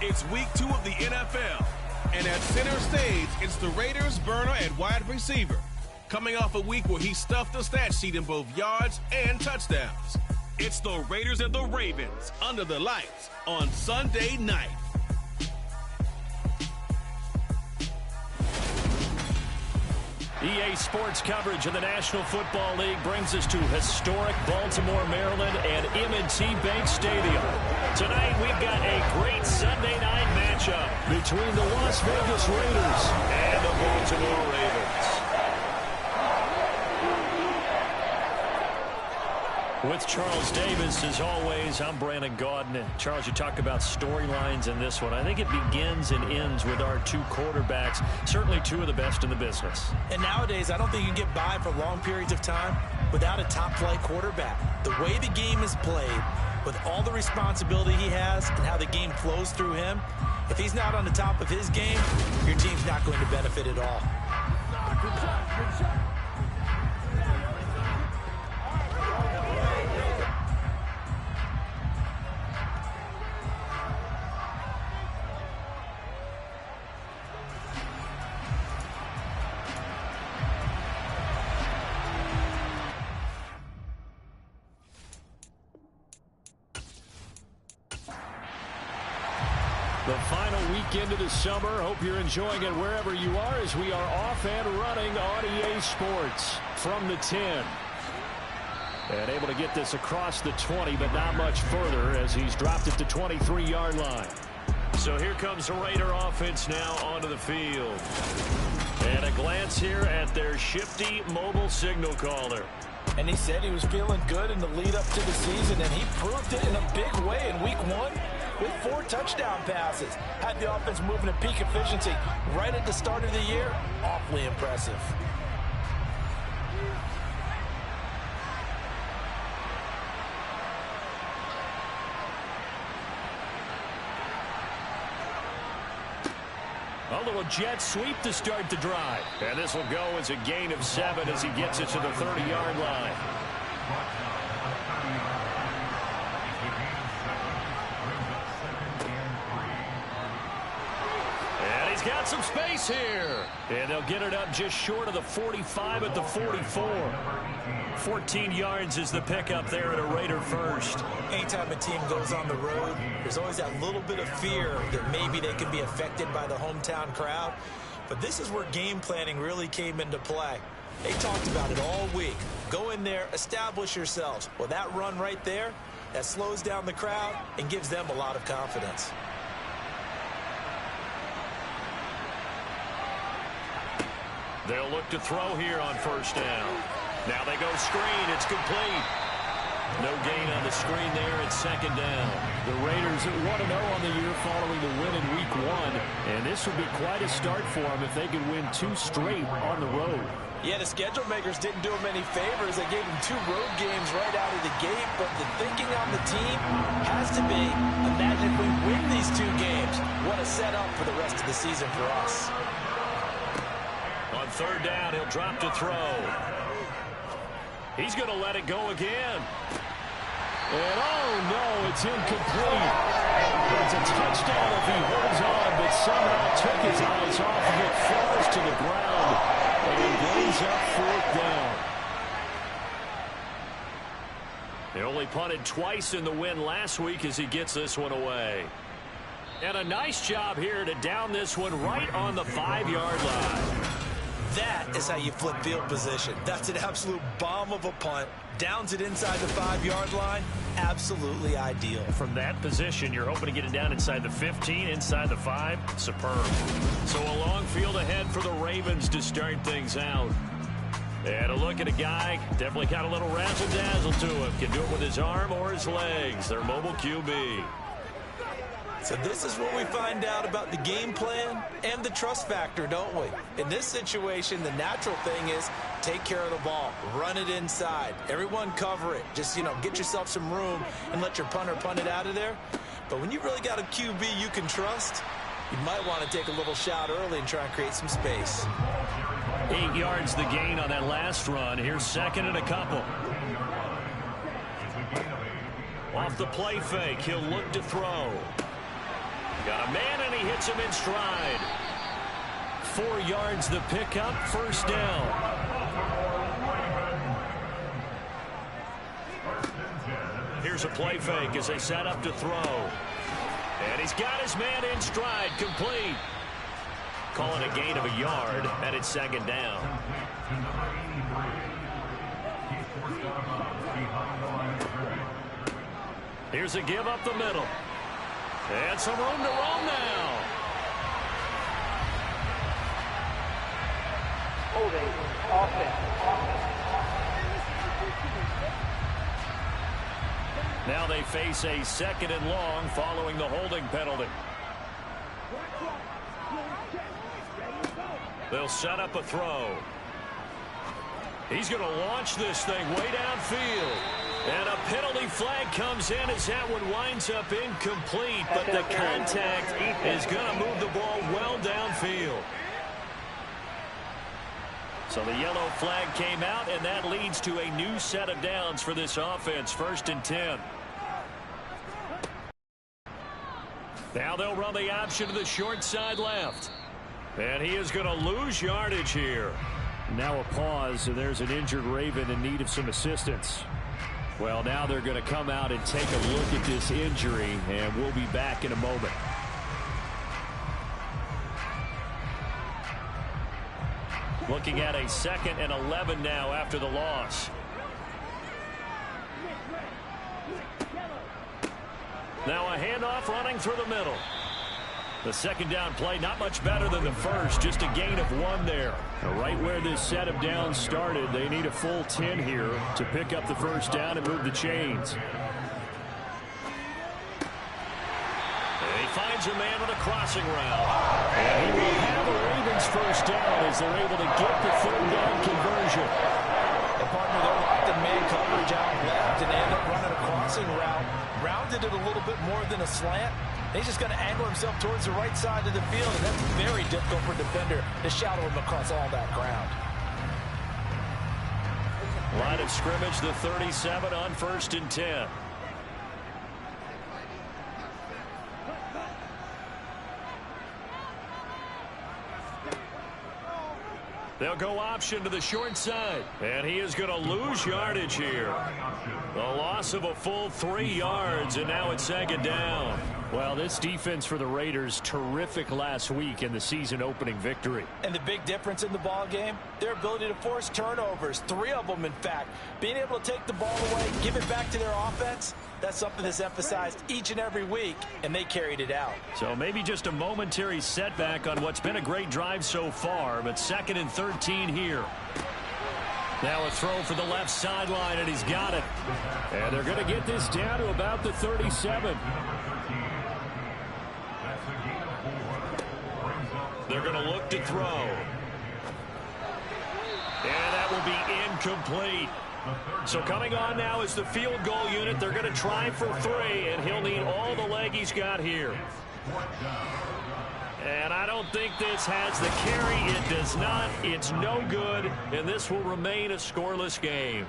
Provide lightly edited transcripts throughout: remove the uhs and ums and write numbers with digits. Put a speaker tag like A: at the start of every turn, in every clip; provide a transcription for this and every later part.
A: It's week 2 of the NFL, and at center stage, it's the Raiders' burner at wide receiver, coming off a week where he stuffed the stat sheet in both yards and touchdowns. It's the Raiders and the Ravens under the lights on Sunday night.
B: EA Sports coverage of the National Football League brings us to historic Baltimore, Maryland and M&T Bank Stadium. Tonight we've got a great Sunday night matchup between the Las Vegas Raiders and the Baltimore Ravens. With Charles Davis, as always, I'm Brandon Gaudin. Charles, you talk about storylines in this one. I think it begins and ends with our two quarterbacks, certainly two of the best in the business.
C: And nowadays, I don't think you can get by for long periods of time without a top-flight quarterback. The way the game is played, with all the responsibility he has and how the game flows through him, if he's not on the top of his game, your team's not going to benefit at all.
B: The final weekend of the summer. Hope you're enjoying it wherever you are as we are off and running on EA Sports from the 10. And able to get this across the 20, but not much further as he's dropped it to 23-yard line. So here comes the Raider offense now onto the field. And a glance here at their shifty mobile signal caller.
C: And he said he was feeling good in the lead up to the season, and he proved it in a big way in week 1. With 4 touchdown passes. Had the offense moving at peak efficiency right at the start of the year. Awfully impressive.
B: A little jet sweep to start the drive. And this will go as a gain of 7 as he gets it to the 30-yard line. Got some space here. And they'll get it up just short of the 45 at the 44. 14 yards is the pickup there at a Raider first.
C: Anytime a team goes on the road, there's always that little bit of fear that maybe they could be affected by the hometown crowd. But this is where game planning really came into play. They talked about it all week. Go in there, establish yourselves. Well, that run right there, that slows down the crowd and gives them a lot of confidence.
B: They'll look to throw here on first down. Now they go screen. It's complete. No gain on the screen there at second down. The Raiders 1-0 on the year following the win in week 1. And this would be quite a start for them if they could win 2 straight on the road.
C: Yeah, the schedule makers didn't do them any favors. They gave them 2 road games right out of the gate. But the thinking on the team has to be, imagine if we win these 2 games. What a setup for the rest of the season for us.
B: On third down, he'll drop to throw. He's going to let it go again. And oh no, it's incomplete. It's a touchdown if he holds on, but somehow took his eyes off of it, falls to the ground, and brings up 4th down. They only punted twice in the win last week as he gets this one away. And a nice job here to down this one right on the 5-yard line.
C: That is how you flip field position. That's an absolute bomb of a punt. Downs it inside the 5-yard line. Absolutely ideal.
B: From that position, you're hoping to get it down inside the 15, inside the 5. Superb. So a long field ahead for the Ravens to start things out. And a look at a guy, definitely got a little razzle-dazzle to him. Can do it with his arm or his legs. Their mobile QB.
C: So this is what we find out about the game plan and the trust factor, don't we? In this situation, the natural thing is take care of the ball, run it inside. Everyone cover it. Just, get yourself some room and let your punter punt it out of there. But when you really got a QB you can trust, you might want to take a little shot early and try and create some space.
B: 8 yards the gain on that last run. Here's second and a couple. Off the play fake, he'll look to throw. Got a man, and he hits him in stride. 4 yards the pickup, first down. Here's a play fake as they set up to throw. And he's got his man in stride, complete. Calling a gain of a yard, and it's second down. Here's a give up the middle. And some room to roam now.
D: Holding offense.
B: Now they face a 2nd and long following the holding penalty. They'll set up a throw. He's going to launch this thing way downfield. And a penalty flag comes in as that one winds up incomplete. But the contact is going to move the ball well downfield. So the yellow flag came out, and that leads to a new set of downs for this offense. 1st and 10. Now they'll run the option to the short side left. And he is going to lose yardage here. Now a pause, and there's an injured Raven in need of some assistance. Well, now they're going to come out and take a look at this injury, and we'll be back in a moment. Looking at a 2nd and 11 now after the loss. Now a handoff running through the middle. The 2nd down play not much better than the first, just a gain of 1 there. Right where this set of downs started, they need a full 10 here to pick up the 1st down and move the chains. And he finds a man with a crossing route. And he will have a Ravens 1st down as they're able to get the 3rd down conversion.
C: And partner, they're locked in man coverage out left, and they end up running a crossing route. Rounded it a little bit more than a slant. He's just going to angle himself towards the right side of the field, and that's very difficult for a defender to shadow him across all that ground.
B: Line of scrimmage, the 37 on 1st and 10. They'll go option to the short side. And he is going to lose yardage here. The loss of a full 3 yards, and now it's 2nd down. Well, this defense for the Raiders, terrific last week in the season-opening victory.
C: And the big difference in the ball game, their ability to force turnovers, 3 of them, in fact. Being able to take the ball away, give it back to their offense, that's something that's emphasized each and every week, and they carried it out.
B: So maybe just a momentary setback on what's been a great drive so far, but 2nd and 13 here. Now a throw for the left sideline, and he's got it. And they're going to get this down to about the 37. They're going to look to throw. And that will be incomplete. So coming on now is the field goal unit. They're going to try for 3, and he'll need all the leg he's got here. And I don't think this has the carry. It does not. It's no good, and this will remain a scoreless game.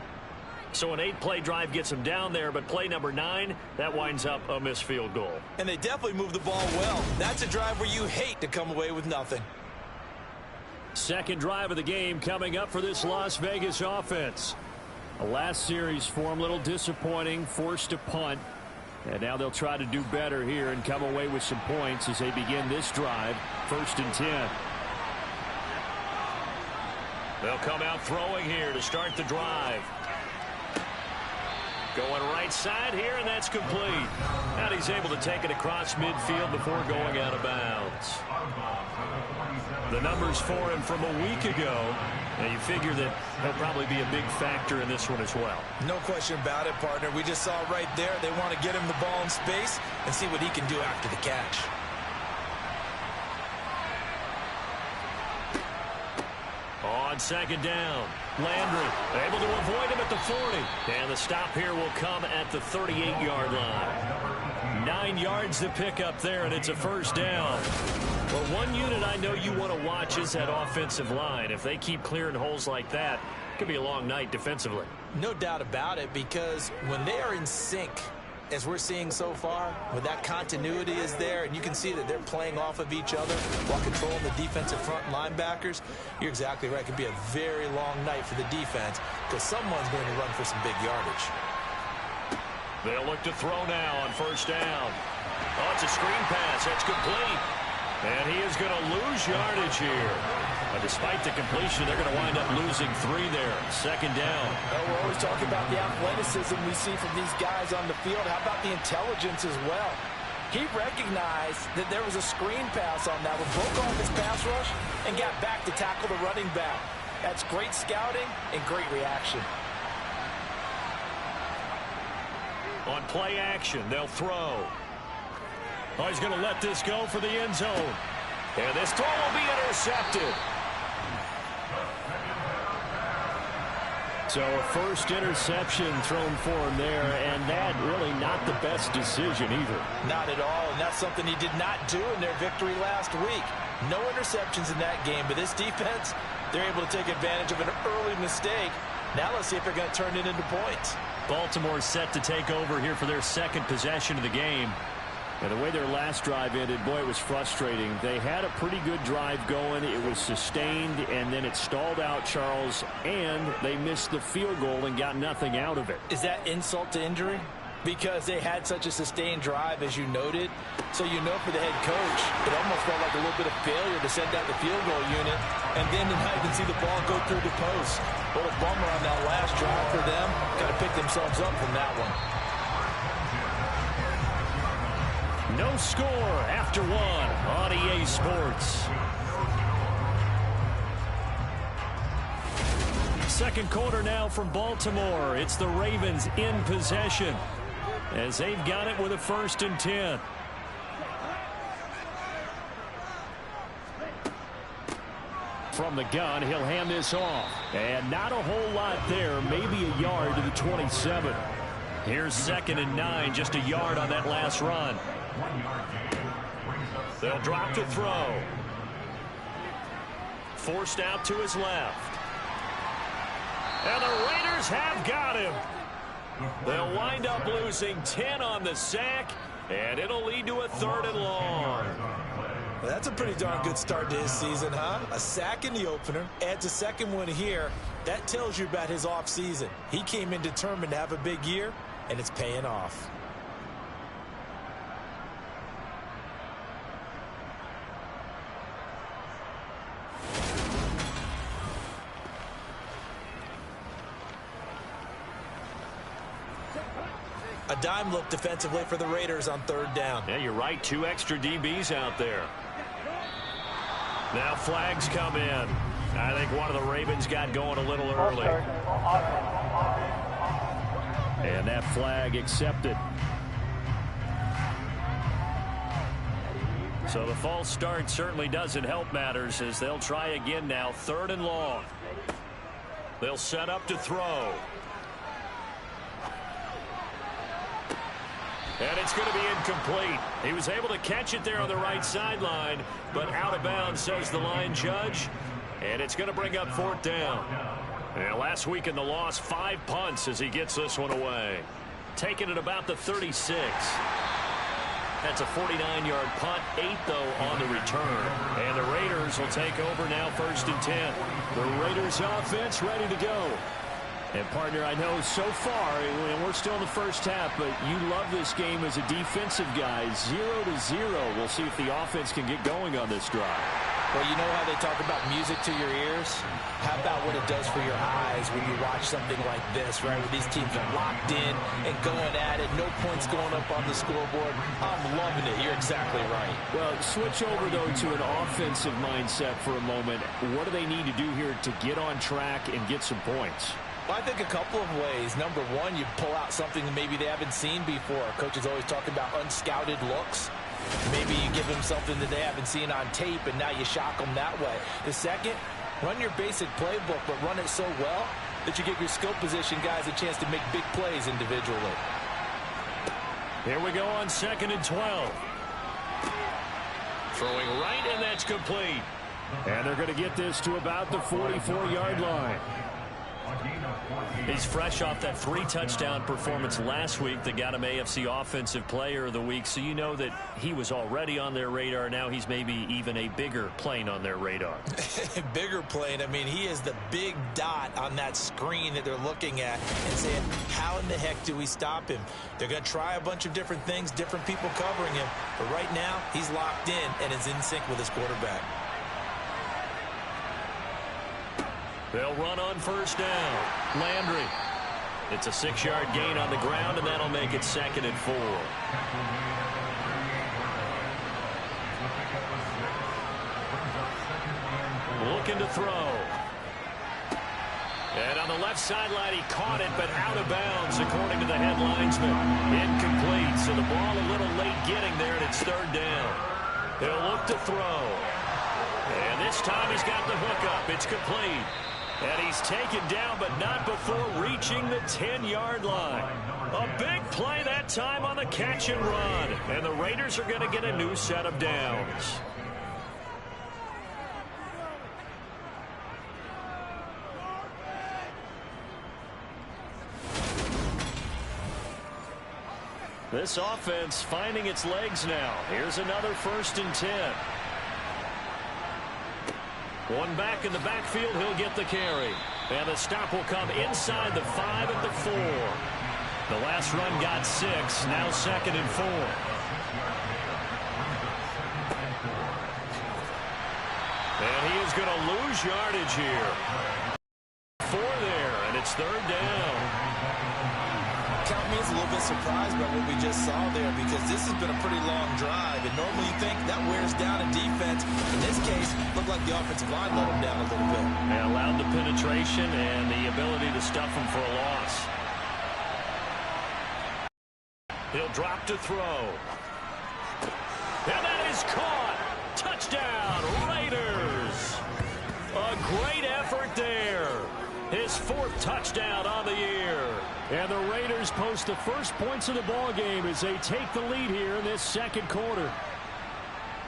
B: So an 8-play drive gets him down there, but play number 9, that winds up a missed field goal.
C: And they definitely move the ball well. That's a drive where you hate to come away with nothing.
B: 2nd drive of the game coming up for this Las Vegas offense. The last series for him, a little disappointing, forced a punt. And now they'll try to do better here and come away with some points as they begin this drive. 1st and 10. They'll come out throwing here to start the drive. Going right side here, and that's complete. And he's able to take it across midfield before going out of bounds. The numbers for him from a week ago, and you figure that he'll probably be a big factor in this one as well.
C: No question about it, partner. We just saw right there they want to get him the ball in space and see what he can do after the catch.
B: On 2nd down, Landry able to avoid him at the 40. And the stop here will come at the 38-yard line. 9 yards to pick up there, and it's a 1st down. Well, one unit I know you want to watch is that offensive line. If they keep clearing holes like that, it could be a long night defensively.
C: No doubt about it, because when they are in sync, as we're seeing so far, when that continuity is there and you can see that they're playing off of each other while controlling the defensive front linebackers, you're exactly right. It could be a very long night for the defense because someone's going to run for some big yardage.
B: They'll look to throw now on first down. Oh, it's a screen pass. That's complete. And he is going to lose yardage here. Despite the completion, they're going to wind up losing 3 there. Second down.
C: Well, we're always talking about the athleticism we see from these guys on the field. How about the intelligence as well? He recognized that there was a screen pass on that one, broke off his pass rush, and got back to tackle the running back. That's great scouting and great reaction.
B: On play action, they'll throw. Oh, he's going to let this go for the end zone. And this throw will be intercepted. So a first interception thrown for him there, and that really not the best decision either.
C: Not at all, and that's something he did not do in their victory last week. No interceptions in that game, but this defense, they're able to take advantage of an early mistake. Now let's see if they're going to turn it into points.
B: Baltimore set to take over here for their second possession of the game. And the way their last drive ended, boy, it was frustrating. They had a pretty good drive going. It was sustained, and then it stalled out, Charles, and they missed the field goal and got nothing out of it.
C: Is that insult to injury? Because they had such a sustained drive, as you noted. So you know for the head coach, it almost felt like a little bit of failure to send out the field goal unit, and then to not even see the ball go through the post. What a bummer on that last drive for them. Got to pick themselves up from that one.
B: No score after 1 on EA Sports. Second quarter now from Baltimore. It's the Ravens in possession as they've got it with a 1st and 10. From the gun, he'll hand this off. And not a whole lot there, maybe a yard to the 27. Here's 2nd and 9, just a yard on that last run. They'll drop to throw. Forced out to his left. And the Raiders have got him. They'll wind up losing 10 on the sack, and it'll lead to a 3rd and long.
C: Well, that's a pretty darn good start to his season, huh? A sack in the opener, adds a second one here. That tells you about his offseason. He came in determined to have a big year, and it's paying off. A dime look defensively for the Raiders on 3rd down.
B: Yeah, you're right. 2 extra DBs out there. Now flags come in. I think one of the Ravens got going a little early. And that flag accepted. So the false start certainly doesn't help matters as they'll try again now. 3rd and long. They'll set up to throw. And it's going to be incomplete. He was able to catch it there on the right sideline, but out of bounds, says the line judge. And it's going to bring up 4th down. And last week in the loss, 5 punts as he gets this one away. Taking it about the 36. That's a 49-yard punt, 8, though, on the return. And the Raiders will take over now 1st and 10. The Raiders offense ready to go. And, partner, I know so far, and we're still in the first half, but you love this game as a defensive guy. 0-0. We'll see if the offense can get going on this drive.
C: Well, you know how they talk about music to your ears? How about what it does for your eyes when you watch something like this, right? Where these teams are locked in and going at it. No points going up on the scoreboard. I'm loving it. You're exactly right.
B: Well, switch over, though, to an offensive mindset for a moment. What do they need to do here to get on track and get some points?
C: Well, I think a couple of ways. Number one, you pull out something that maybe they haven't seen before. Coach is always talking about unscouted looks. Maybe you give them something that they haven't seen on tape, and now you shock them that way. The second, run your basic playbook, but run it so well that you give your skill position guys a chance to make big plays individually.
B: Here we go on 2nd and 12. Throwing right, and that's complete. And they're going to get this to about the 44-yard line. He's fresh off that 3-touchdown performance last week that got him AFC Offensive Player of the Week, so you know that he was already on their radar. Now he's maybe even a bigger plane on their radar.
C: Bigger plane. I mean, he is the big dot on that screen that they're looking at and saying, how in the heck do we stop him? They're going to try a bunch of different things, different people covering him, but right now he's locked in and is in sync with his quarterback.
B: They'll run on first down. Landry. It's a 6-yard gain on the ground, and that'll make it 2nd and 4. Looking to throw. And on the left sideline, he caught it, but out of bounds, according to the head linesman. Incomplete, so the ball a little late getting there, and it's 3rd down. He'll look to throw. And this time he's got the hook up. It's complete. And he's taken down, but not before reaching the 10-yard line. A big play that time on the catch and run. And the Raiders are going to get a new set of downs. This offense finding its legs now. Here's another 1st and 10. One back in the backfield, he'll get the carry. And the stop will come inside the 5 at the 4. The last run got 6, now 2nd and 4. And he is going to lose yardage here. 4 there, and it's 3rd down.
C: Count me as a little bit surprised by what we just saw there, because this has been a pretty long drive, and normally you think that wears down a defense. In this case, looked like the offensive line let him down a little bit.
B: They allowed the penetration and the ability to stuff him for a loss. He'll drop to throw. And that is caught. Touchdown, Raiders. A great effort there. His 4th touchdown on the year. And the Raiders post the first points of the ball game as they take the lead here in this 2nd quarter.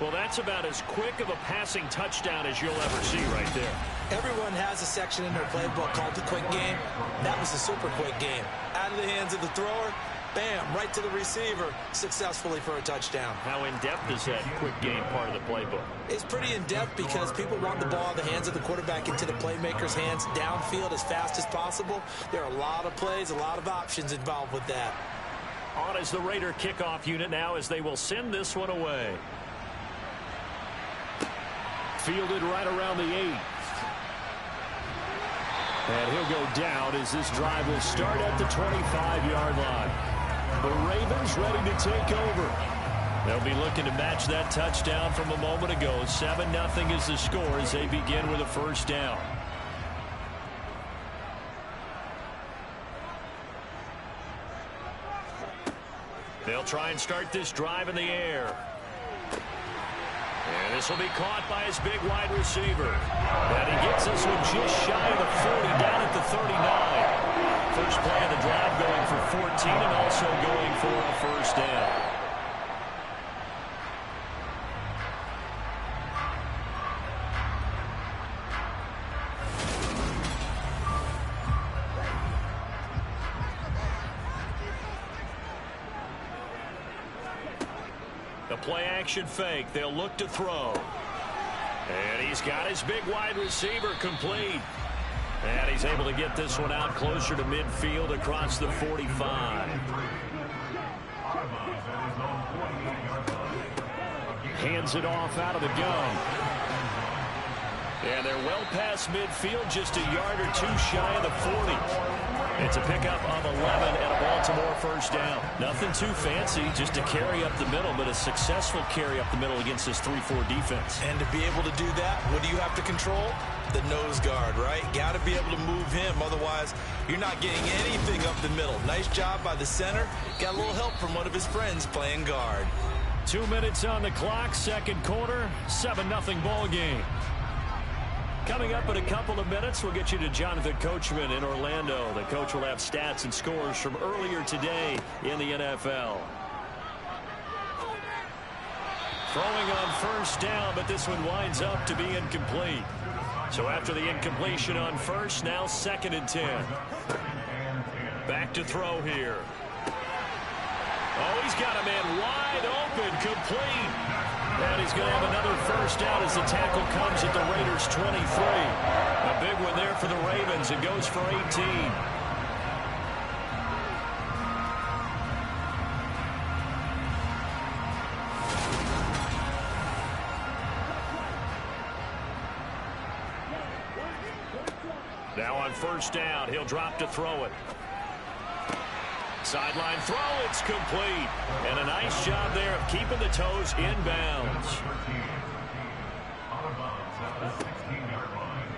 B: Well, that's about as quick of a passing touchdown as you'll ever see right there.
C: Everyone has a section in their playbook called the quick game. That was the super quick game. Out of the hands of the thrower, bam, right to the receiver, successfully for a touchdown.
B: How in-depth is that quick game part of the playbook?
C: It's pretty in-depth because people want the ball in the hands of the quarterback into the playmaker's hands downfield as fast as possible. There are a lot of plays, a lot of options involved with that.
B: On is the Raider kickoff unit now as they will send this one away. Fielded right around the 8. And he'll go down as this drive will start at the 25-yard line. The Ravens ready to take over. They'll be looking to match that touchdown from a moment ago. 7-0 is the score as they begin with a 1st down. They'll try and start this drive in the air. And this will be caught by his big wide receiver. And he gets this one just shy of the 40, down at the 39. First play of the drive going for 14 and also going for a 1st down. The play-action fake. They'll look to throw. And he's got his big wide receiver complete. And he's able to get this one out closer to midfield across the 45. Hands it off out of the gun. And they're well past midfield, just a yard or 2 shy of the 40. It's a pickup of 11 and a Baltimore 1st down. Nothing too fancy, just a carry up the middle, but a successful carry up the middle against this 3-4 defense.
C: And to be able to do that, what do you have to control? The nose guard, right? Got to be able to move him, otherwise you're not getting anything up the middle. Nice job by the center. Got a little help from one of his friends playing guard.
B: 2 minutes on the clock, 2nd quarter, 7-0 ball game. Coming up in a couple of minutes, we'll get you to Jonathan Coachman in Orlando. The coach will have stats and scores from earlier today in the NFL. Throwing on 1st down, but this one winds up to be incomplete. So after the incompletion on first, now 2nd and 10. Back to throw here. Oh, he's got a man wide open, complete. And he's going to have another first down as the tackle comes at the Raiders' 23. A big one there for the Ravens. It goes for 18. Now on first down, he'll drop to throw it. Sideline throw, it's complete. And a nice job there of keeping the toes in bounds.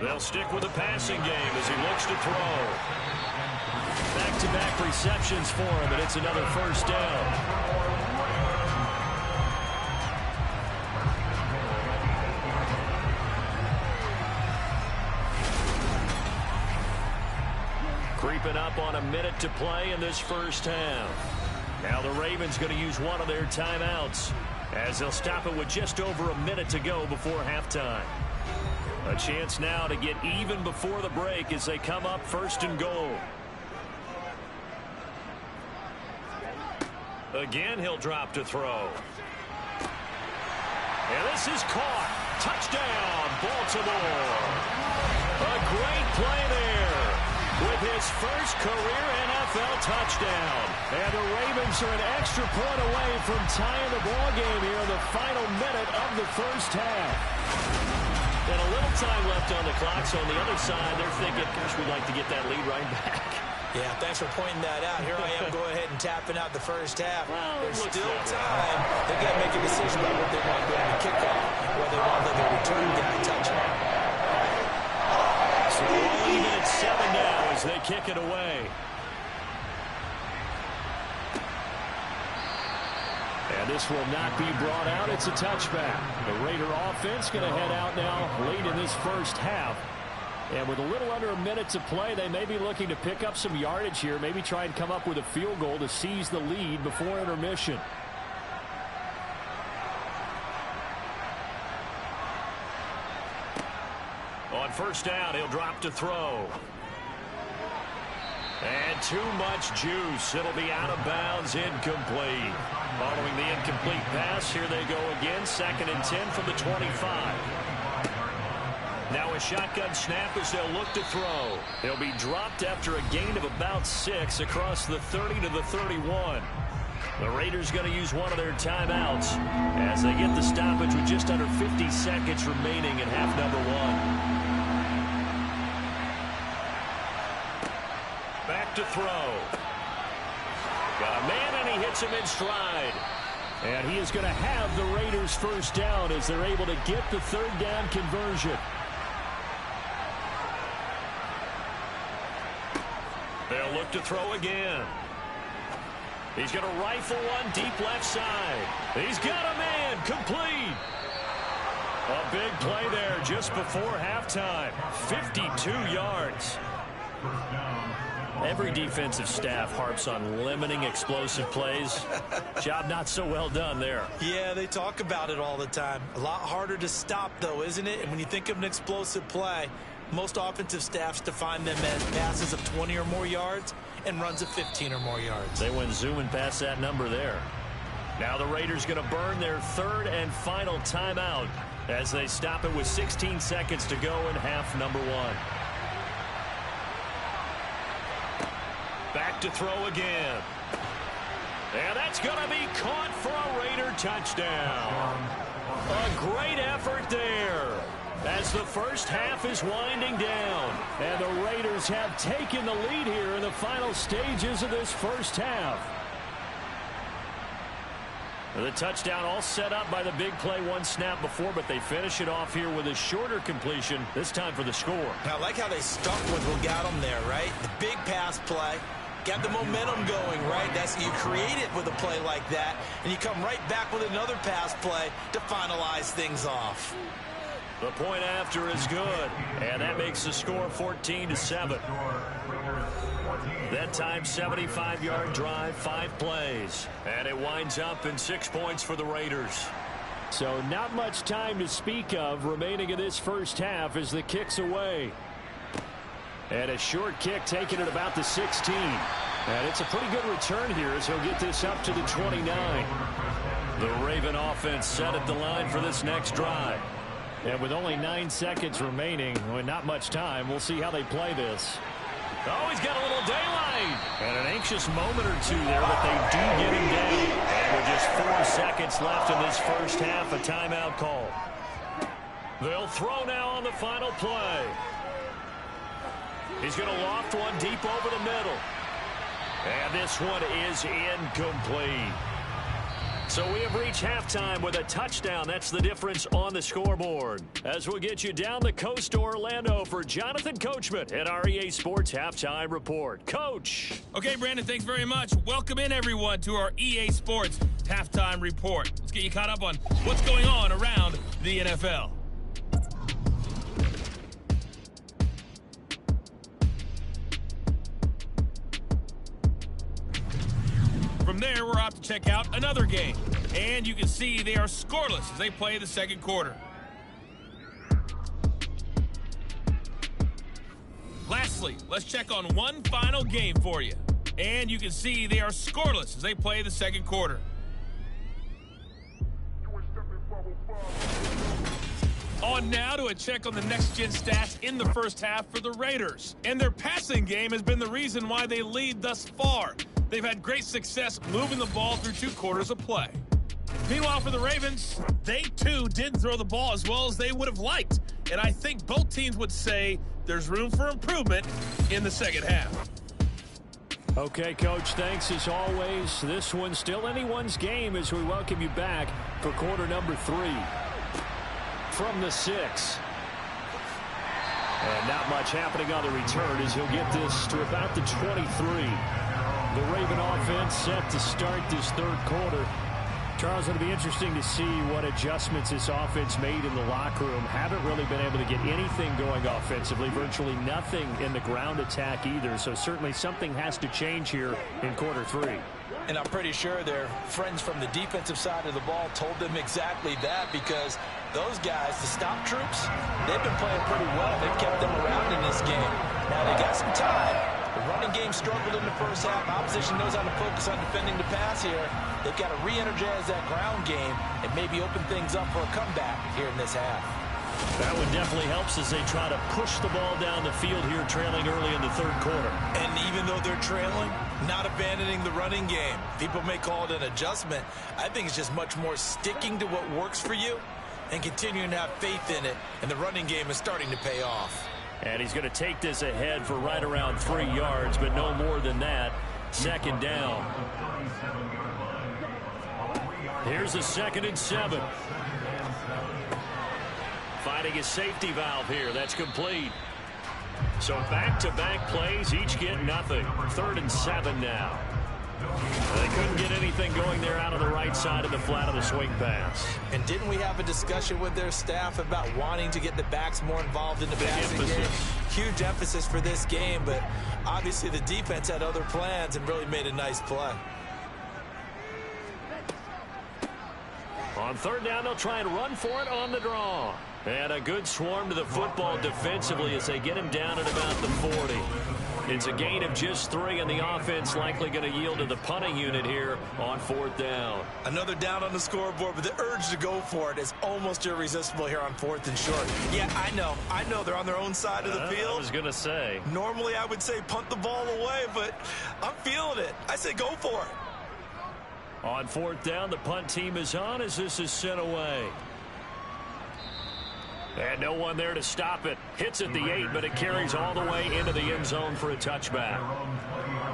B: They'll stick with the passing game as he looks to throw. Back-to-back receptions for him, and it's another first down. Creeping up on a minute to play in this first half. Now the Ravens going to use one of their timeouts as they'll stop it with just over a minute to go before halftime. A chance now to get even before the break as they come up 1st and goal. Again, he'll drop to throw. And this is caught. Touchdown, Baltimore. A great play there with his first career NFL touchdown. And the Ravens are an extra point away from tying the ball game here in the final minute of the first half. And a little time left on the clock, so on the other side, they're thinking, gosh, we'd like to get that lead right back.
C: Yeah, thanks for pointing that out. Here I am going ahead and tapping out the first half. Well, there's still time. They got to make a decision about what they want during the kickoff, whether they want to let the return guy touch it.
B: So we're even at 7 now as they kick it away. And this will not be brought out. It's a touchback. The Raider offense going to head out now late in this first half. And with a little under a minute to play, they may be looking to pick up some yardage here, maybe try and come up with a field goal to seize the lead before intermission. On first down, he'll drop to throw. And too much juice. It'll be out of bounds, incomplete. Following the incomplete pass, here they go again. 2nd and 10 from the 25. Now a shotgun snap as they'll look to throw. They'll be dropped after a gain of about 6 across the 30 to the 31. The Raiders going to use one of their timeouts as they get the stoppage with just under 50 seconds remaining in half number 1. Back to throw. Got a man, and he hits him in stride. And he is going to have the Raiders first down as they're able to get the 3rd down conversion. They'll look to throw again. He's going to rifle one deep left side. He's got a man, complete. A big play there just before halftime. 52 yards. Every defensive staff harps on limiting explosive plays. Job not so well done there.
C: Yeah, they talk about it all the time. A lot harder to stop, though, isn't it? And when you think of an explosive play, most offensive staffs define them as passes of 20 or more yards and runs of 15 or more yards.
B: They went zooming past that number there. Now the Raiders going to burn their 3rd and final timeout as they stop it with 16 seconds to go in half number 1. Back to throw again. And that's going to be caught for a Raider touchdown. A great effort there as the first half is winding down. And the Raiders have taken the lead here in the final stages of this first half. The touchdown all set up by the big play one snap before, but they finish it off here with a shorter completion, this time for the score.
C: Now, I like how they stuck with what got them there, right? The big pass play. Got the momentum going, right? That's you create it with a play like that, and you come right back with another pass play to finalize things off.
B: The point after is good, and that makes the score 14-7. That time, 75-yard drive, 5 plays, and it winds up in 6 points for the Raiders. So not much time to speak of remaining in this first half as the kick's away. And a short kick taken at about the 16. And it's a pretty good return here as he'll get this up to the 29. The Raven offense set at the line for this next drive. And with only 9 seconds remaining, with not much time, we'll see how they play this. Oh, he's got a little daylight. And an anxious moment or two there, but they do get him down. And with just 4 seconds left in this first half, a timeout call. They'll throw now on the final play. He's going to loft one deep over the middle. And this one is incomplete. So we have reached halftime with a touchdown. That's the difference on the scoreboard. As we'll get you down the coast to Orlando for Jonathan Coachman at our EA Sports Halftime Report. Coach.
E: Okay, Brandon, thanks very much. Welcome in, everyone, to our EA Sports Halftime Report. Let's get you caught up on what's going on around the NFL. From there, we're off to check out another game. And you can see they are scoreless as they play the second quarter. Lastly, let's check on one final game for you. And you can see they are scoreless as they play the second quarter. On now to a check on the next-gen stats in the first half for the Raiders. And their passing game has been the reason why they lead thus far. They've had great success moving the ball through 2 quarters of play. Meanwhile, for the Ravens, they too didn't throw the ball as well as they would have liked. And I think both teams would say there's room for improvement in the second half.
B: Okay, Coach, thanks as always. This one's still anyone's game as we welcome you back for quarter number 3. From the 6. And not much happening on the return as he'll get this to about the 23. The Raven offense set to start this third quarter. Charles, it'll be interesting to see what adjustments this offense made in the locker room. Haven't really been able to get anything going offensively. Virtually nothing in the ground attack either. So certainly something has to change here in quarter 3.
C: And I'm pretty sure their friends from the defensive side of the ball told them exactly that, because those guys, the stop troops, they've been playing pretty well. They've kept them around in this game. Now they got some time. The running game struggled in the first half. Opposition knows how to focus on defending the pass here. They've got to re-energize that ground game and maybe open things up for a comeback here in this half.
B: That one definitely helps as they try to push the ball down the field here, trailing early in the third quarter.
C: And even though they're trailing, not abandoning the running game. People may call it an adjustment. I think it's just much more sticking to what works for you and continuing to have faith in it. And the running game is starting to pay off.
B: And he's going to take this ahead for right around 3 yards, but no more than that. Second down. Here's a 2nd and 7. Finding a safety valve here. That's complete. So back-to-back plays, each get nothing. 3rd and 7 now. They couldn't get anything going there out of the right side of the flat of the swing pass.
C: And didn't we have a discussion with their staff about wanting to get the backs more involved in the passing game? Huge emphasis for this game, but obviously the defense had other plans and really made a nice play.
B: On 3rd down, they'll try and run for it on the draw. And a good swarm to the football defensively as they get him down at about the 40. It's a gain of just 3, and the offense likely going to yield to the punting unit here on 4th down.
C: Another down on the scoreboard, but the urge to go for it is almost irresistible here on 4th and short. Yeah, I know they're on their own side of the field.
B: I was going to say.
C: Normally I would say punt the ball away, but I'm feeling it. I say go for it.
B: On 4th down, the punt team is on as this is sent away. And no one there to stop it. Hits at the 8, but it carries all the way into the end zone for a touchback.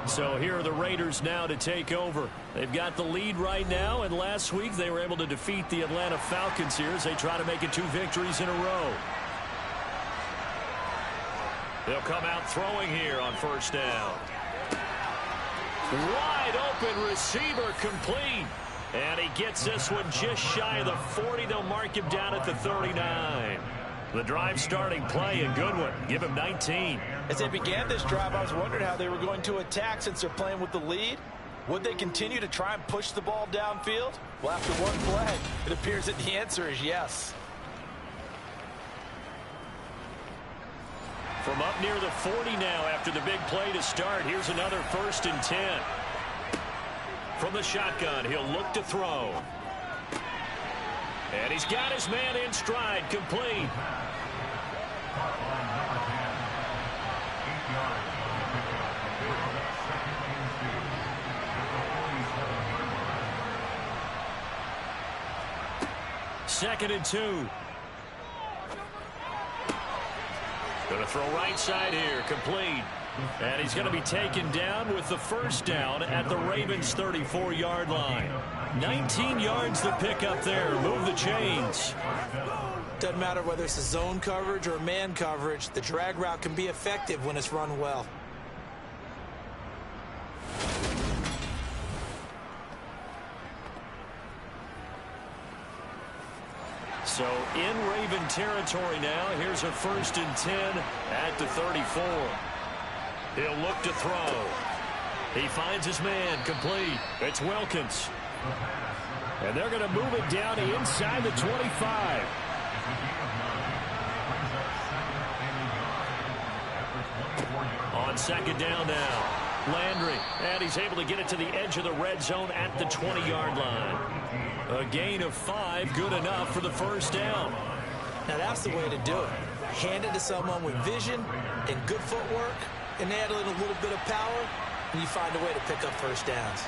B: So here are the Raiders now to take over. They've got the lead right now, and last week they were able to defeat the Atlanta Falcons here as they try to make it 2 victories in a row. They'll come out throwing here on 1st down. Wide open receiver complete. And he gets this one just shy of the 40. They'll mark him down at the 39. The drive starting play, a good one. Give him 19.
C: As they began this drive, I was wondering how they were going to attack since they're playing with the lead. Would they continue to try and push the ball downfield? Well, after one play, it appears that the answer is yes.
B: From up near the 40 now after the big play to start. Here's another 1st and 10. From the shotgun, he'll look to throw. And he's got his man in stride, complete. Second and 2. Going to throw right side here, complete. And he's going to be taken down with the 1st down at the Ravens' 34-yard line. 19 yards to pick up there. Move the chains.
C: Doesn't matter whether it's a zone coverage or man coverage. The drag route can be effective when it's run well.
B: So in Raven territory now. Here's a 1st and 10 at the 34. He'll look to throw. He finds his man, complete. It's Wilkins. And they're going to move it down inside the 25. On 2nd down now. Landry, and he's able to get it to the edge of the red zone at the 20-yard line. A gain of 5, good enough for the 1st down.
C: Now that's the way to do it. Hand it to someone with vision and good footwork, and add in a little bit of power, and you find a way to pick up 1st downs.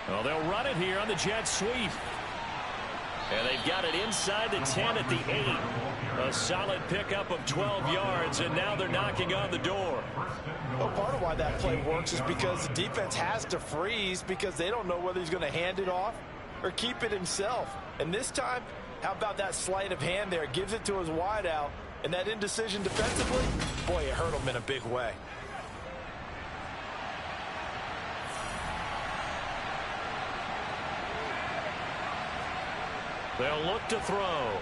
B: Well, they'll run it here on the jet sweep. And they've got it inside the 10 at the 8. A solid pickup of 12 yards, and now they're knocking on the door.
F: Well, part of why that play works is because the defense has to freeze because they don't know whether he's going to hand it off or keep it himself. And this time, how about that sleight of hand there? Gives it to his wideout, and that indecision defensively, boy, it hurt him in a big way.
B: They'll look to throw.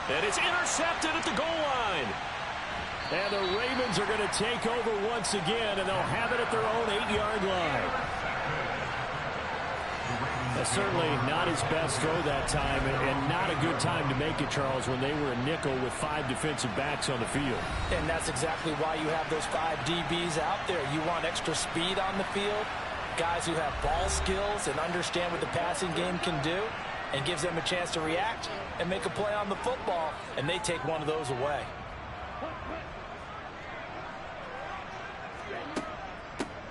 B: And it's intercepted at the goal line. And the Ravens are going to take over once again, and they'll have it at their own 8-yard line. That's certainly not his best throw that time, and not a good time to make it, Charles, when they were a nickel with 5 defensive backs on the field.
C: And that's exactly why you have those 5 DBs out there. You want extra speed on the field, guys who have ball skills and understand what the passing game can do, and gives them a chance to react and make a play on the football, and they take one of those away.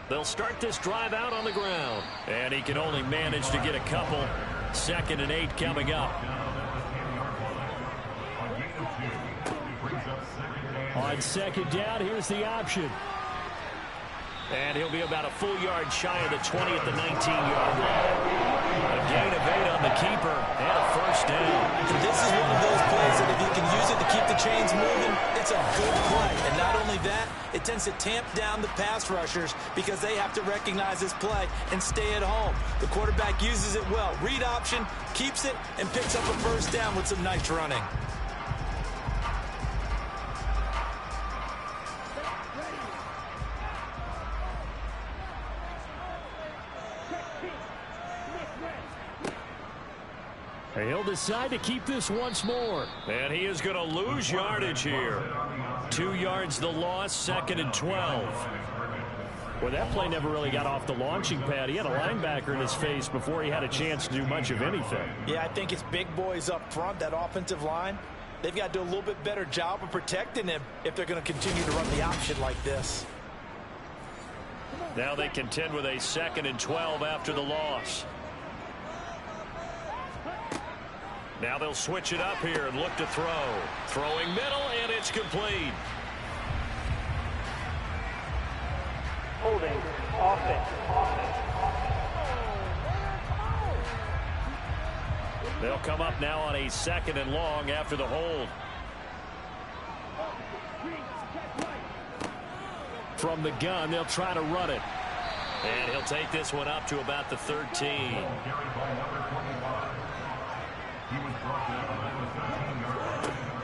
B: They'll start this drive out on the ground. And he can only manage to get a couple. 2nd and 8 coming up. On 2nd down, here's the option. And he'll be about a full yard shy of the 20 at the 19-yard line. A gain of 8 on the keeper and a 1st down.
C: And this is one of those plays that if you can use it to keep the chains moving, it's a good play. And not only that, it tends to tamp down the pass rushers because they have to recognize this play and stay at home. The quarterback uses it well. Read option, keeps it, and picks up a 1st down with some nice running.
B: He'll decide to keep this once more. And he is going to lose yardage here. 2 yards the loss, 2nd and 12. Well, that play never really got off the launching pad. He had a linebacker in his face before he had a chance to do much of anything.
F: Yeah, I think it's big boys up front, that offensive line. They've got to do a little bit better job of protecting him if they're going to continue to run the option like this.
B: Now they contend with a 2nd and 12 after the loss. Now they'll switch it up here and look to throw. Throwing middle, and it's complete.
D: Holding, offense.
B: They'll come up now on a 2nd and long after the hold. From the gun, they'll try to run it. And he'll take this one up to about the 13.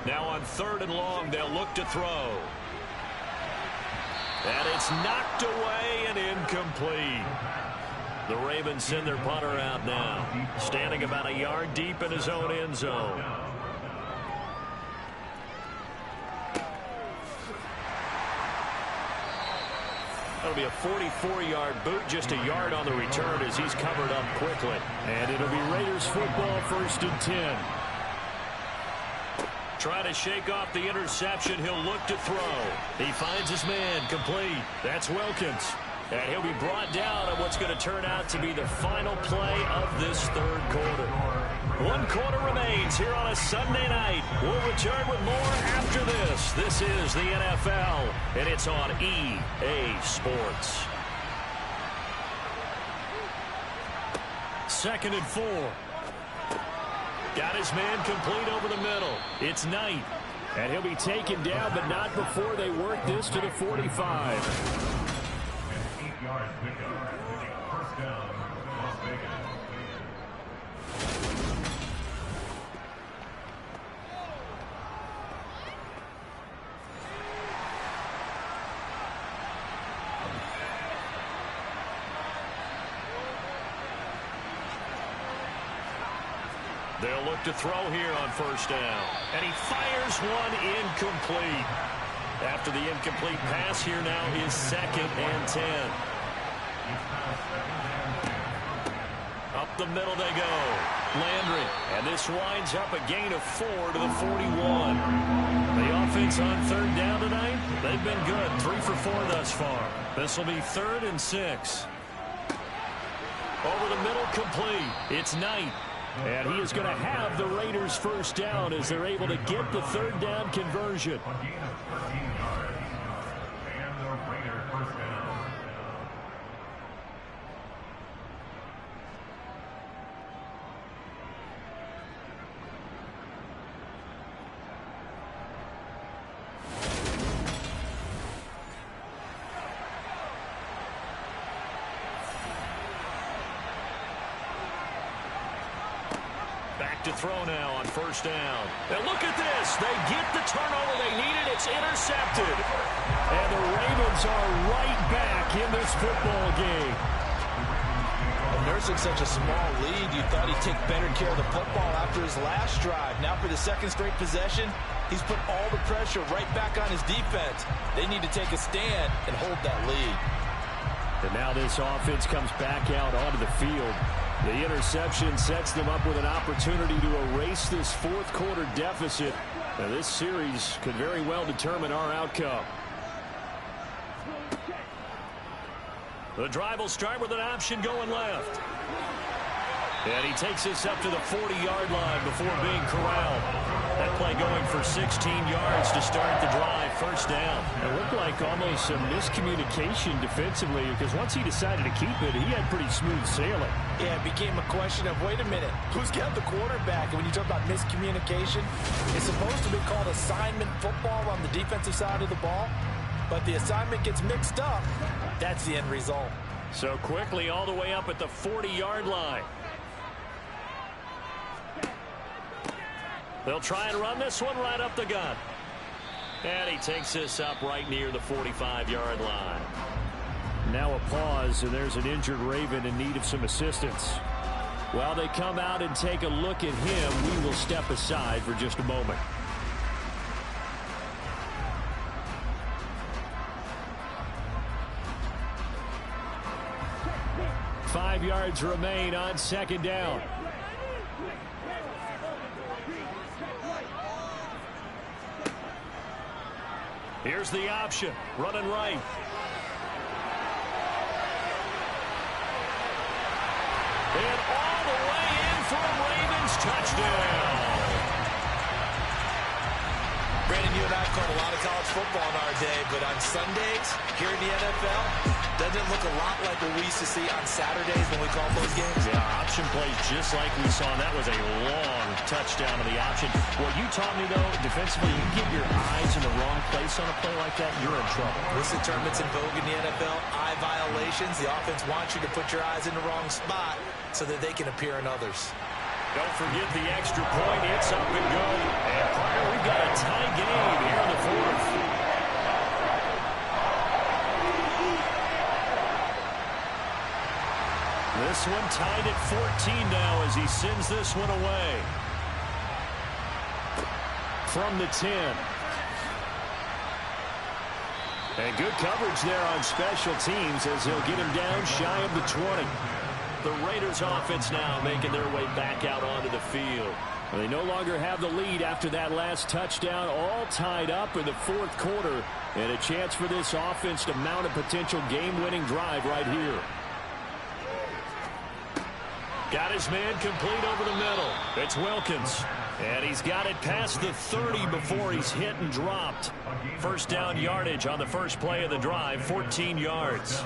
B: Now on 3rd and long, they'll look to throw. And it's knocked away and incomplete. The Ravens send their punter out now, standing about a yard deep in his own end zone. That'll be a 44-yard boot, just a yard on the return as he's covered up quickly. And it'll be Raiders football, 1st and 10. Trying to shake off the interception. He'll look to throw. He finds his man, complete. That's Wilkins. And he'll be brought down on what's going to turn out to be the final play of this 3rd quarter. 1 quarter remains here on a Sunday night. We'll return with more after this. This is the NFL, and it's on EA Sports. 2nd and 4. Got his man complete over the middle. It's Knight. And he'll be taken down, but not before they work this to the 45.
G: First down, Las Vegas.
B: They'll look to throw here on 1st down. And he fires one incomplete. After the incomplete pass, here now is 2nd and 10. Up the middle they go. Landry. And this winds up a gain of 4 to the 41. The offense on 3rd down tonight, they've been good. 3 for 4 thus far. This will be 3rd and 6. Over the middle, complete. It's Knight. And he is going to have the Raiders' 1st down as they're able to get the 3rd down conversion. To throw now on 1st down. And look at this. They get the turnover they needed. It's intercepted. And the Ravens are right back in this football game.
F: Nursing such a small lead, you thought he'd take better care of the football after his last drive. Now for the 2nd straight possession, he's put all the pressure right back on his defense. They need to take a stand and hold that lead.
B: And now this offense comes back out onto the field. The interception sets them up with an opportunity to erase this 4th quarter deficit. Now this series could very well determine our outcome. The drive will start with an option going left. And he takes this up to the 40-yard line before being corralled. That play going for 16 yards to start the drive. 1st down.
E: It looked like almost some miscommunication defensively because once he decided to keep it, he had pretty smooth sailing.
F: Yeah, it became a question of, wait a minute, who's got the quarterback? And when you talk about miscommunication, it's supposed to be called assignment football on the defensive side of the ball. But the assignment gets mixed up. That's the end result.
B: So quickly all the way up at the 40-yard line. They'll try and run this one right up the gut. And he takes this up right near the 45-yard line.
E: Now a pause, and there's an injured Raven in need of some assistance.
B: While they come out and take a look at him, we will step aside for just a moment. Five yards remain on 2nd down. Here's the option. Running right. And all the way in for a Ravens touchdown.
F: Brandon, you and I have called a lot of college football in our day, but on Sundays, here in the NFL, doesn't look a lot like what we used to see on Saturdays when we called those games.
B: Yeah, option plays just like we saw. That was a long touchdown to the option. What you taught me, though, defensively, you get your eyes in the wrong place on a play like that, you're in trouble.
F: Whistle tournaments in vogue in the NFL, eye violations. The offense wants you to put your eyes in the wrong spot so that they can appear in others.
B: Don't forget the extra point. It's up and go. And Carter, we've got a tie game here in the 4th. This one tied at 14 now as he sends this one away. From the 10. And good coverage there on special teams as he'll get him down shy of the 20. The Raiders offense now making their way back out onto the field. They no longer have the lead after that last touchdown, all tied up in the fourth quarter, and a chance for this offense to mount a potential game-winning drive right here. Got his man complete over the middle. It's Wilkins. And he's got it past the 30 before he's hit and dropped. First down yardage on the first play of the drive, 14 yards.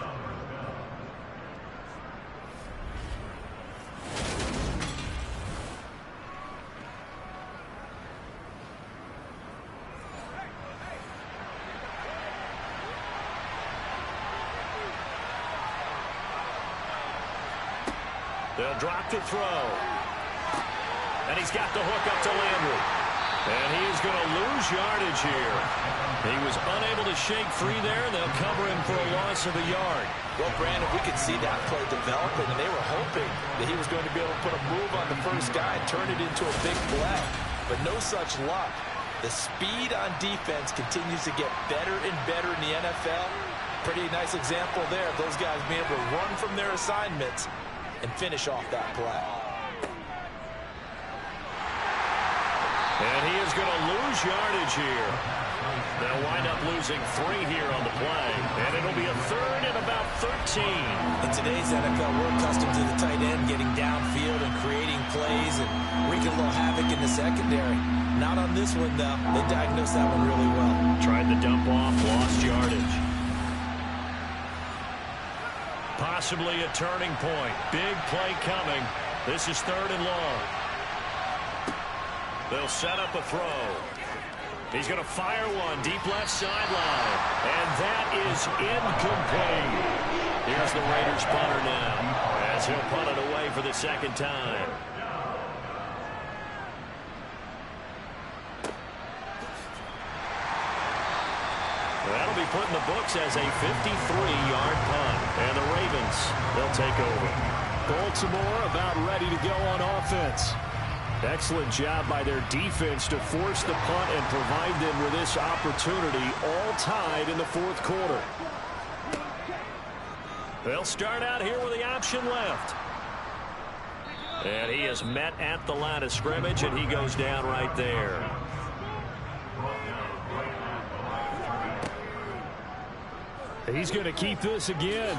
B: They'll drop to throw. And he's got the hook up to Landry. And he is going to lose yardage here. He was unable to shake free there. They'll cover him for a loss of a yard.
C: Well, Brandon, we could see that play developing, and they were hoping that he was going to be able to put a move on the first guy and turn it into a big play. But no such luck. The speed on defense continues to get better and better in the NFL. Pretty nice example there of those guys being able to run from their assignments and finish off that play.
B: And he is going to lose yardage here. They'll wind up losing 3 here on the play. And it'll be a third and about 13.
C: In today's NFL, we're accustomed to the tight end getting downfield and creating plays and wreaking a little havoc in the secondary. Not on this one, though. They diagnosed that one really well.
B: Tried to dump off, lost yardage. Possibly a turning point. Big play coming. This is 3rd and long. They'll set up a throw. He's going to fire one deep left sideline. And that is incomplete. Here's the Raiders punter now as he'll punt it away for the second time. That'll be put in the books as a 53-yard punt. And the Ravens, they'll take over.
E: Baltimore about ready to go on offense.
B: Excellent job by their defense to force the punt and provide them with this opportunity, all tied in the fourth quarter. They'll start out here with the option left. And he is met at the line of scrimmage, and he goes down right there.
E: He's going to keep this again.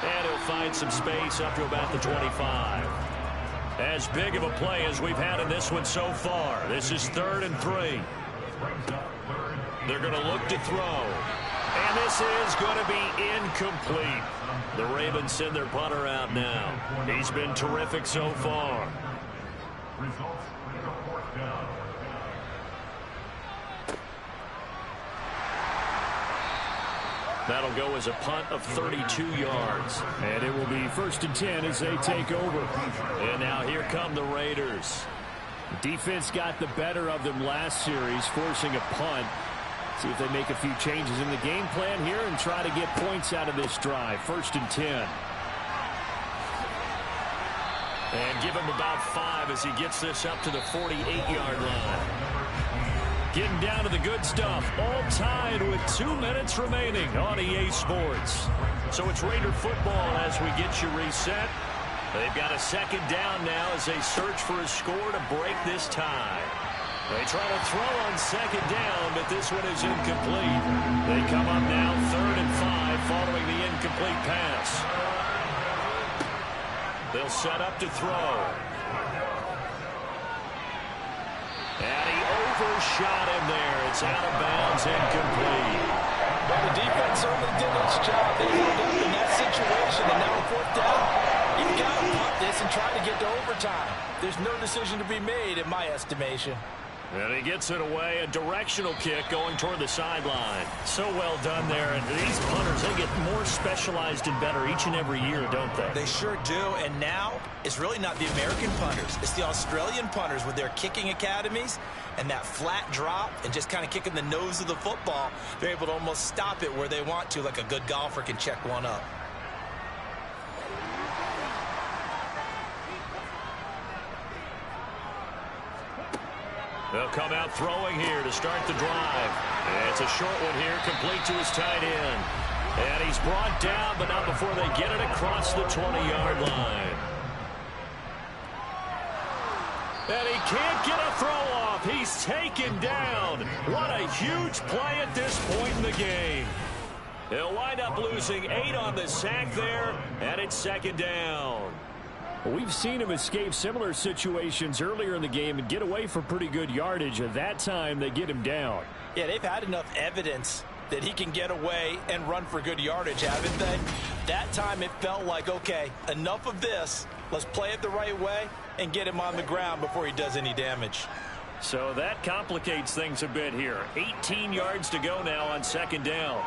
B: And he'll find some space up to about the 25. As big of a play as we've had in this one so far. This is 3rd and 3. They're going to look to throw. And this is going to be incomplete. The Ravens send their punter out now. He's been terrific so far. That'll go as a punt of 32 yards.
E: And it will be 1st and 10 as they take over.
B: And now here come the Raiders.
E: Defense got the better of them last series, forcing a punt. See if they make a few changes in the game plan here and try to get points out of this drive. 1st and 10.
B: And give him about 5 as he gets this up to the 48-yard line. Getting down to the good stuff. All tied with 2 minutes remaining on EA Sports. So it's Raider football as we get you reset. They've got a second down now as they search for a score to break this tie. They try to throw on second down, but this one is incomplete. They come up now 3rd and 5 following the incomplete pass. They'll set up to throw. And he overshot him there. It's out of bounds, incomplete.
C: But the defense certainly did its job. They held up in that situation, and now 4th down. You've got to punt this and try to get to overtime. There's no decision to be made, in my estimation.
B: And he gets it away, a directional kick going toward the sideline. So well done there. And these punters, they get more specialized and better each and every year, don't they?
C: They sure do. And now it's really not the American punters. It's the Australian punters with their kicking academies and that flat drop and just kind of kicking the nose of the football. They're able to almost stop it where they want to, like a good golfer can check one up.
B: They'll come out throwing here to start the drive. It's a short one here, complete to his tight end. And he's brought down, but not before they get it across the 20-yard line. And he can't get a throw off. He's taken down. What a huge play at this point in the game. They'll wind up losing 8 on the sack there, and it's second down.
H: We've seen him escape similar situations earlier in the game and get away for pretty good yardage. At that time, they get him down.
F: Yeah, they've had enough evidence that he can get away and run for good yardage, haven't they? That time it felt like, okay, enough of this. Let's play it the right way and get him on the ground before he does any damage.
B: So that complicates things a bit here. 18 yards to go now on second down.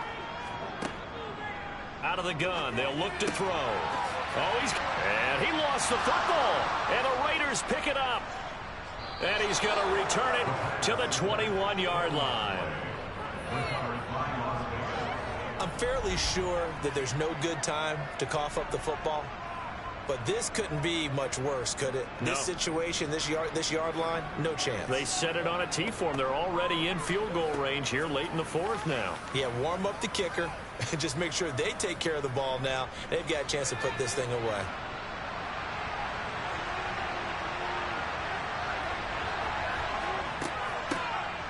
B: Out of the gun, they'll look to throw. And he lost the football. And the Raiders pick it up. And he's going to return it to the 21-yard line.
C: I'm fairly sure that there's no good time to cough up the football. But this couldn't be much worse, could it?
B: No.
C: This situation, this yard line, no chance.
B: They set it on a T-form. They're already in field goal range here late in the fourth now.
C: Yeah, warm up the kicker. Just make sure they take care of the ball now. They've got a chance to put this thing away.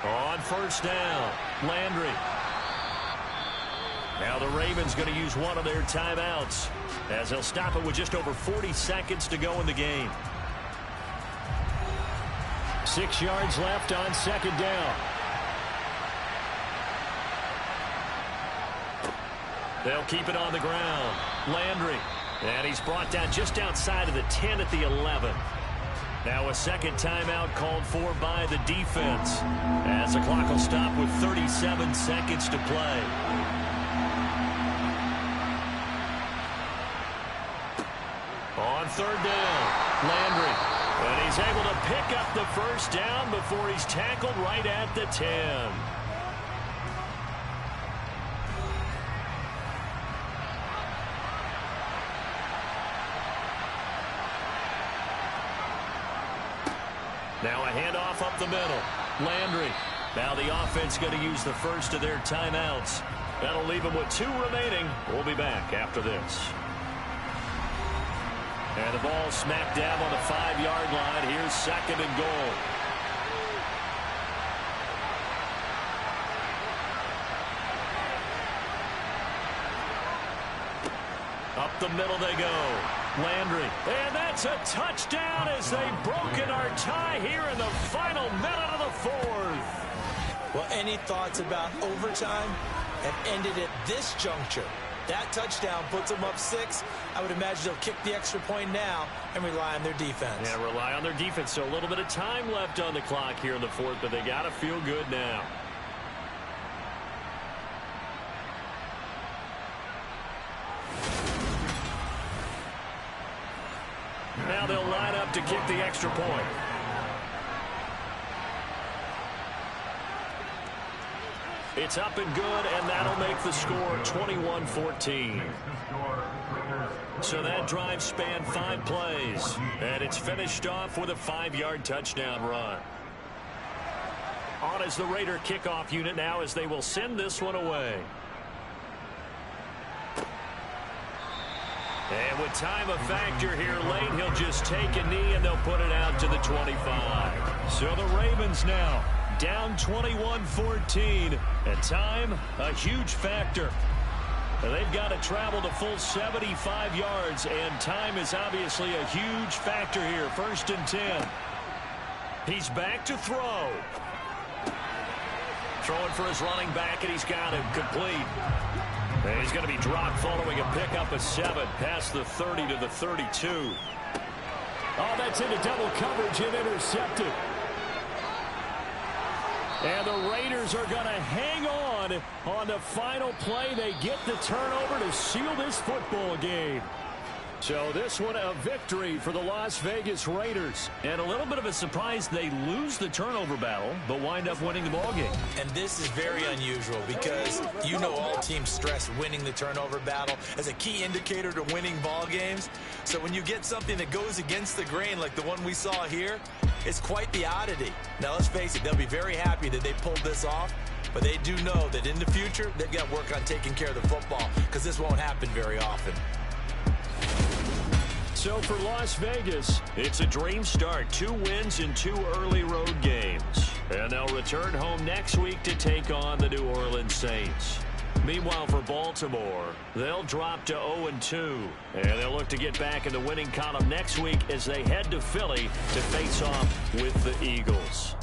B: On first down, Landry. Now the Ravens going to use one of their timeouts as they'll stop it with just over 40 seconds to go in the game.
H: 6 yards left on second down.
B: They'll keep it on the ground. Landry. And he's brought down just outside of the 10 at the 11. Now a second timeout called for by the defense as the clock will stop with 37 seconds to play. On third down, Landry. And he's able to pick up the first down before he's tackled right at the 10. Now a handoff up the middle. Landry. Now the offense going to use the first of their timeouts. That'll leave them with 2 remaining. We'll be back after this. And the ball smacked down on the 5-yard line. Here's second and goal. Up the middle they go. Landry. And that's a touchdown as they've broken our tie here in the final minute of the fourth.
C: Well, any thoughts about overtime have ended at this juncture? That touchdown puts them up 6. I would imagine they'll kick the extra point now and rely on their defense.
B: Yeah, rely on their defense. So a little bit of time left on the clock here in the fourth, but they got to feel good now. Now they'll line up to kick the extra point. It's up and good, and that'll make the score 21-14. So that drive spanned 5 plays, and it's finished off with a 5-yard touchdown run. On is the Raider kickoff unit now as they will send this one away. And with time a factor here late, he'll just take a knee and they'll put it out to the 25. So the Ravens now down 21-14. And time, a huge factor. And they've got to travel the full 75 yards, and time is obviously a huge factor here. 1st and 10. He's back to throw. Throwing for his running back, and he's got him complete. And he's going to be dropped following a pickup of 7 past the 30 to the 32.
H: Oh, that's into double coverage and intercepted. And the Raiders are going to hang on the final play. They get the turnover to seal this football game. So this one a victory for the Las Vegas Raiders.
B: And a little bit of a surprise, they lose the turnover battle, but wind up winning the ballgame.
C: And this is very unusual because you know all teams stress winning the turnover battle as a key indicator to winning ball games. So when you get something that goes against the grain like the one we saw here, it's quite the oddity. Now let's face it, they'll be very happy that they pulled this off, but they do know that in the future they've got to work on taking care of the football because this won't happen very often.
H: So for Las Vegas,
B: it's a dream start. 2 wins in 2 early road games.
H: And they'll return home next week to take on the New Orleans Saints. Meanwhile, for Baltimore, they'll drop to 0-2. And they'll look to get back in the winning column next week as they head to Philly to face off with the Eagles.